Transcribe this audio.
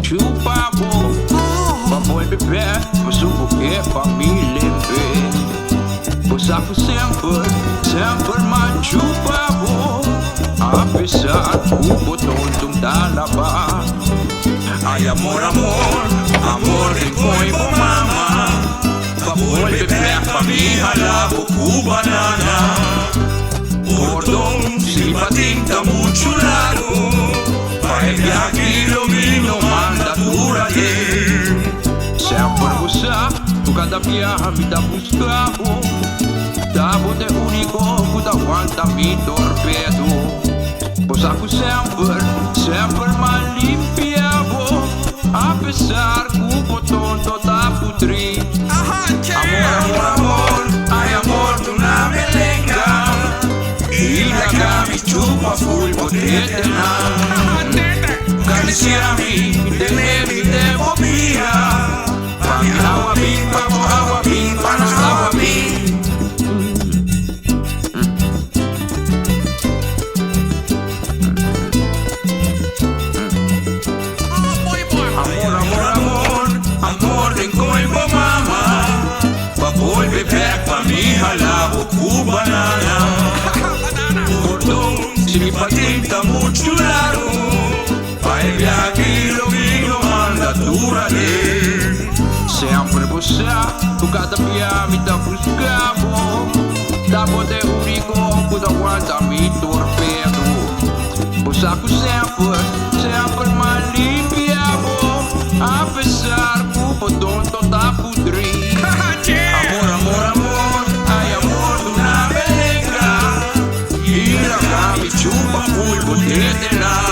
chupavo. Pamoy bebê, mas o buquê pra me lembrar. Pois ako sempre, sempre me chupavo. Apesar o botão tung talaba. Ay amor, amor, amor din ko'y bumama. Pamoy bebê pa mi halabo kubanana. Bordong silipating tamucho laro. Paebiyagi lumino mandatura din. Sempre você, tu cada viaja me dá buscavo. Tabo de único, que da aguanta mi torpedo. Pois ako sempre, sempre me limpiavo. Apesar que o botão toda putri. Amor, amor, amor, ay amor, tu na me lenga. Y la que me chupa full botete na. Cariciami, de mi de bobia. Pami hawa bin, pamo hawa bin, panas hawa bin. Amor, amor, amor, amor din ko'y bumama. Paboy bebek pa mi halabo kubanana. Bordong sinipating tamucho laro. Paebiyagi lumino mandatura din. Sempre você, tu cada dia me dá buscavo. Tabo de único, que da aguanta mi torpedo. Pois ako sempre, sempre me limpiavo. Apesar que o botão toda pudri. Amor, amor, amor, ay amor, tu na belenga. Y la que me chupa full botete na.